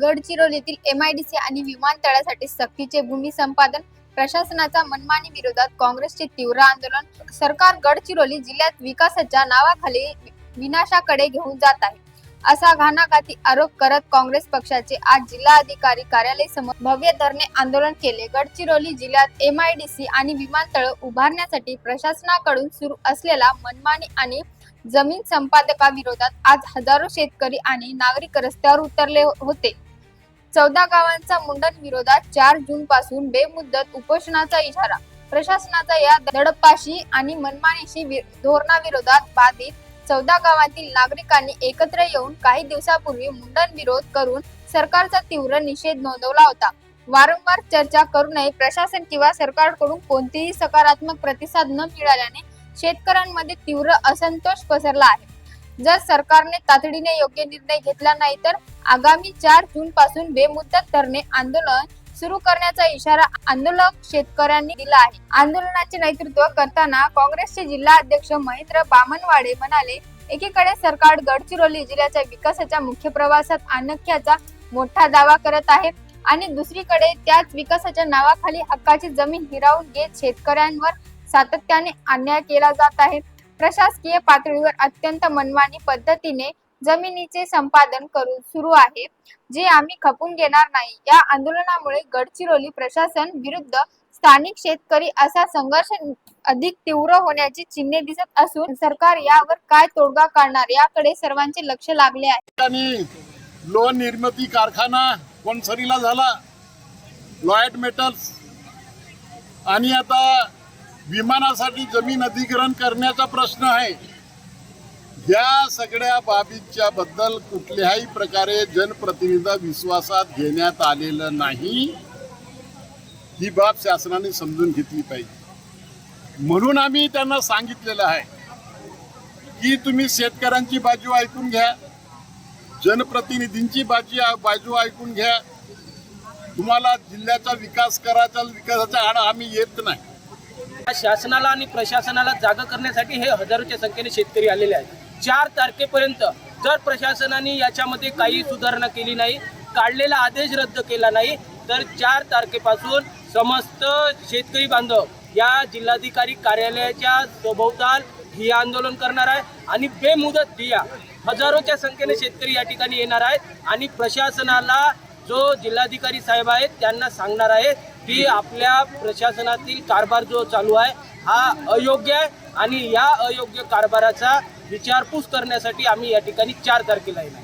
गडचिरोलीतील MIDC आणि विमानतळासाठी सक्तीचे भूमी संपादन, प्रशासनाचा मनमानी विरोधात काँग्रेसचे तीव्र आंदोलन. सरकार गडचिरोली जिल्ह्यात विकासाच्या नावाखाली विनाशाकडे घेऊन जात आहे, असा घाणाघाती आरोप करत काँग्रेस पक्षाचे आज जिल्हाधिकारी कार्यालय समोर भव्य धरणे आंदोलन केले. गडचिरोली जिल्ह्यात MIDC आणि विमानतळ उभारण्यासाठी प्रशासनाकडून सुरू असलेला मनमानी आणि जमीन संपादकाविरोधात आज हजारो शेतकरी आणि नागरिक रस्त्यावर उतरले होते. 14 गावांचा मुंडन विरोधात 4 जून पासून बेमुदत उपोषणाचा इशारा. प्रशासनाचा या दडपशाही आणि मनमानीशी धोरणाविरोधात बाधित 14 गावांतील नागरिकांनी एकत्र येऊन काही दिवसापूर्वी मुंडन विरोध करून सरकारचा तीव्र निषेध नोंदवला होता. वारंवार चर्चा करूनही प्रशासन किंवा सरकारकडून कोणतेही सकारात्मक प्रतिसाद न मिळाल्याने शेतकऱ्यांमध्ये तीव्र असंतोष पसरला आहे. जर सरकारने तातडीने योग्य निर्णय घेतला नाही तर आगामी 4 जून पासून बेमुदत धरणे आंदोलन सुरू करण्याचा इशारा आंदोलक शेतकऱ्यांनी दिला आहे. आंदोलनाचे नेतृत्व करताना काँग्रेसचे जिल्हा अध्यक्ष महेंद्र बामनवाडे म्हणाले, एकीकडे सरकार गडचिरोली जिल्ह्याच्या विकासाच्या मुख्य प्रवासात आणण्याचा मोठा दावा करत आहे आणि दुसरीकडे त्याच विकासाच्या नावाखाली हक्काची जमीन हिरावून घेत शेतकऱ्यांवर सातत्याने अन्याय केला जात आहे. प्रशासकीय पातळीवर अत्यंत मनमानी पद्धतीने जमिनीचे संपादन करून सुरू आहे, जे आम्ही खपून घेणार नाही. या आंदोलनामुळे गडचिरोली प्रशासन विरुद्ध स्थानिक शेतकरी असा संघर्ष अधिक तीव्र होण्याची चिन्हे दिसत असून सरकार यावर काय तोडगा काढणार याकडे सर्वांचे लक्ष लागले आहे. लोह निर्मिती कारखाना कोणसरीला झाला, लॉयड मेटल्स, आणि आता विमानासाठी जमीन अधिग्रहण करण्याचा प्रश्न आहे. या सगळ्या बाबींच्या बद्दल कुठल्याही प्रकारे जनप्रतिनिधी विश्वासात घेण्यात आलेलं नाही. ही बाब शासनाने समजून घेतली पाहिजे. म्हणून आम्ही त्यांना सांगितलेलं आहे की तुम्ही शेतकऱ्यांची बाजू ऐकून घ्या, जनप्रतिनिधींची बाजू ऐकून घ्या. तुम्हाला जिल्ह्याचा विकास करायचा, विकासाचा आढावा आम्ही येत नाही. शासनाला आणि प्रशासनाला जागा करण्यासाठी हे हजारोच्या संख्येने शेतकरी आलेले आहेत. 4 तारखेपर्यंत जर प्रशासनाने याच्यामध्ये काही सुधारणा केली नाही, काढलेला आदेश रद्द केला नाही, तर 4 तारखेपासून समस्त शेतकरी बांधव या जिल्हाधिकारी कार्यालयाच्या सभोवताल ठिय्या आंदोलन करणार आहे आणि बेमुदत ठिय्या हजारोच्या संख्येने शेतकरी या ठिकाणी येणार आहेत आणि प्रशासनाला जो जिल्हाधिकारी साहेब आहेत त्यांना सांगणार आहे की आपल्या प्रशासनातील कारभार जो चालू आहे हा अयोग्य आहे आणि या अयोग्य कारभाराचा विचारपूस करण्यासाठी आम्ही या ठिकाणी 4 तारखेला येणार.